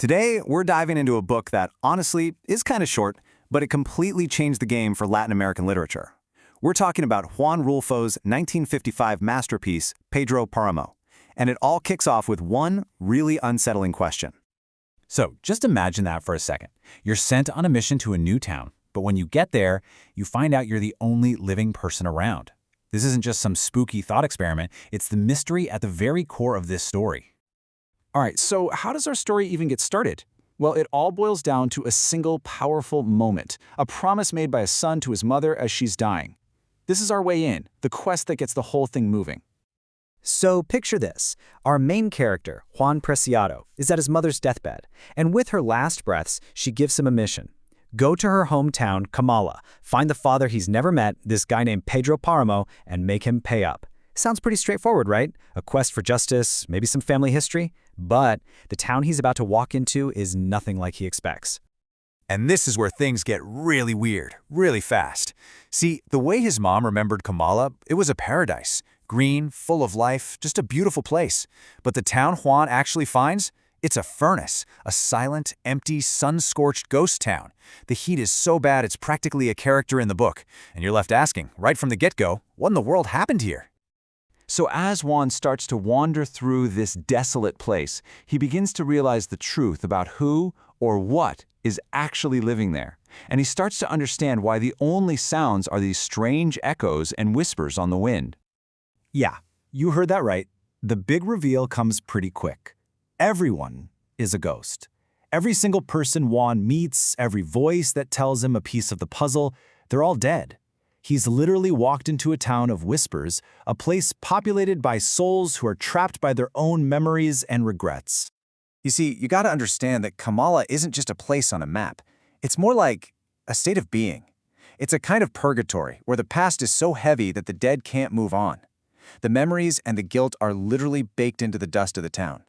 Today, we're diving into a book that, honestly, is kind of short, but it completely changed the game for Latin American literature. We're talking about Juan Rulfo's 1955 masterpiece, Pedro Páramo. And it all kicks off with one really unsettling question. So just imagine that for a second. You're sent on a mission to a new town, but when you get there, you find out you're the only living person around. This isn't just some spooky thought experiment, it's the mystery at the very core of this story. All right, so how does our story even get started? Well, it all boils down to a single powerful moment, a promise made by a son to his mother as she's dying. This is our way in, the quest that gets the whole thing moving. So picture this. Our main character, Juan Preciado, is at his mother's deathbed, and with her last breaths, she gives him a mission. Go to her hometown, Kamala, find the father he's never met, this guy named Pedro Páramo, and make him pay up. Sounds pretty straightforward, right? A quest for justice, maybe some family history. But the town he's about to walk into is nothing like he expects. And this is where things get really weird, really fast. See, the way his mom remembered Kamala, it was a paradise. Green, full of life, just a beautiful place. But the town Juan actually finds? It's a furnace, a silent, empty, sun-scorched ghost town. The heat is so bad it's practically a character in the book. And you're left asking, right from the get-go, what in the world happened here? So as Juan starts to wander through this desolate place, he begins to realize the truth about who or what is actually living there. And he starts to understand why the only sounds are these strange echoes and whispers on the wind. Yeah, you heard that right. The big reveal comes pretty quick. Everyone is a ghost. Every single person Juan meets, every voice that tells him a piece of the puzzle, they're all dead. He's literally walked into a town of whispers, a place populated by souls who are trapped by their own memories and regrets. You see, you gotta understand that Kamala isn't just a place on a map. It's more like a state of being. It's a kind of purgatory where the past is so heavy that the dead can't move on. The memories and the guilt are literally baked into the dust of the town.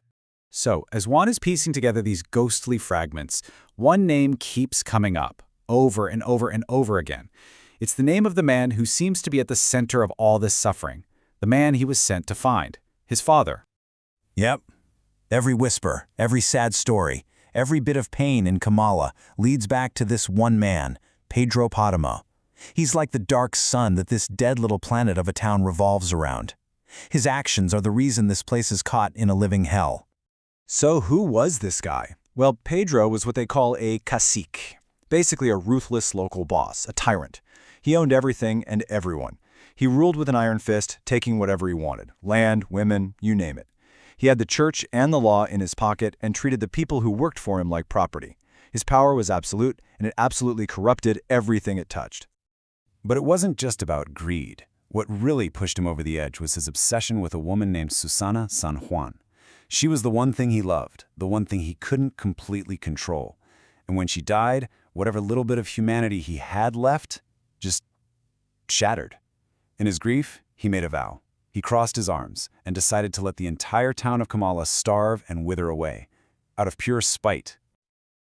So, as Juan is piecing together these ghostly fragments, one name keeps coming up, over and over and over again. It's the name of the man who seems to be at the center of all this suffering, the man he was sent to find, his father. Yep. Every whisper, every sad story, every bit of pain in Kamala leads back to this one man, Pedro Páramo. He's like the dark sun that this dead little planet of a town revolves around. His actions are the reason this place is caught in a living hell. So who was this guy? Well, Pedro was what they call a cacique, basically a ruthless local boss, a tyrant. He owned everything and everyone. He ruled with an iron fist, taking whatever he wanted, land, women, you name it. He had the church and the law in his pocket and treated the people who worked for him like property. His power was absolute, and it absolutely corrupted everything it touched. But it wasn't just about greed. What really pushed him over the edge was his obsession with a woman named Susana San Juan. She was the one thing he loved, the one thing he couldn't completely control. And when she died, whatever little bit of humanity he had left just shattered. In his grief, he made a vow. He crossed his arms and decided to let the entire town of Kamala starve and wither away, out of pure spite.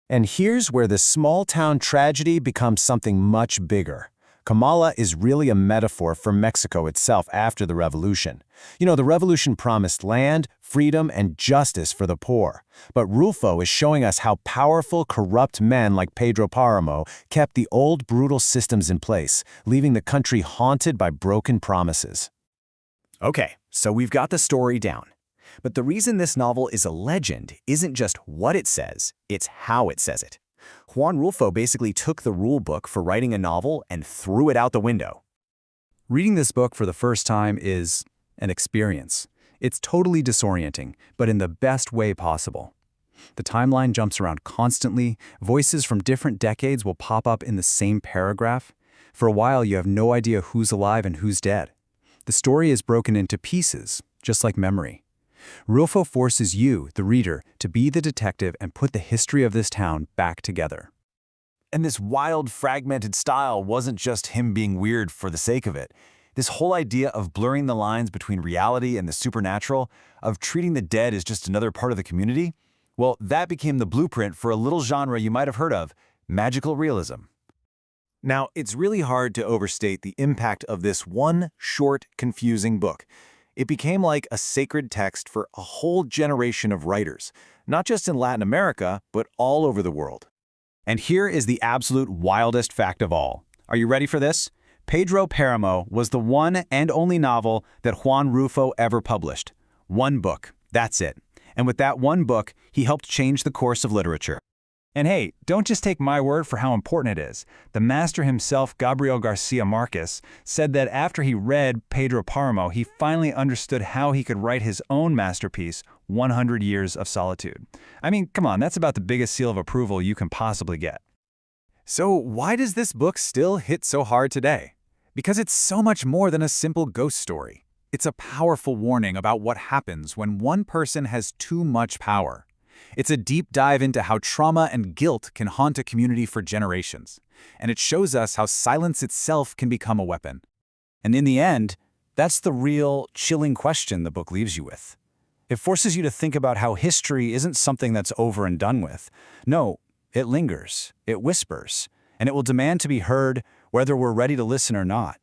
And here's where the small-town tragedy becomes something much bigger. Kamala is really a metaphor for Mexico itself after the revolution. You know, the revolution promised land, freedom, and justice for the poor. But Rulfo is showing us how powerful, corrupt men like Pedro Páramo kept the old, brutal systems in place, leaving the country haunted by broken promises. Okay, so we've got the story down. But the reason this novel is a legend isn't just what it says, it's how it says it. Juan Rulfo basically took the rule book for writing a novel and threw it out the window. Reading this book for the first time is an experience. It's totally disorienting, but in the best way possible. The timeline jumps around constantly, voices from different decades will pop up in the same paragraph. For a while, you have no idea who's alive and who's dead. The story is broken into pieces, just like memory. Rulfo forces you, the reader, to be the detective and put the history of this town back together. And this wild, fragmented style wasn't just him being weird for the sake of it. This whole idea of blurring the lines between reality and the supernatural, of treating the dead as just another part of the community, well, that became the blueprint for a little genre you might have heard of, magical realism. Now, it's really hard to overstate the impact of this one short, confusing book. It became like a sacred text for a whole generation of writers, not just in Latin America, but all over the world. And here is the absolute wildest fact of all. Are you ready for this? Pedro Páramo was the one and only novel that Juan Rulfo ever published. One book. That's it. And with that one book, he helped change the course of literature. And hey, don't just take my word for how important it is. The master himself, Gabriel Garcia Marquez, said that after he read Pedro Páramo, he finally understood how he could write his own masterpiece, 100 Years of Solitude. I mean, come on, that's about the biggest seal of approval you can possibly get. So why does this book still hit so hard today? Because it's so much more than a simple ghost story. It's a powerful warning about what happens when one person has too much power. It's a deep dive into how trauma and guilt can haunt a community for generations. And it shows us how silence itself can become a weapon. And in the end, that's the real, chilling question the book leaves you with. It forces you to think about how history isn't something that's over and done with. No, it lingers, it whispers, and it will demand to be heard whether we're ready to listen or not.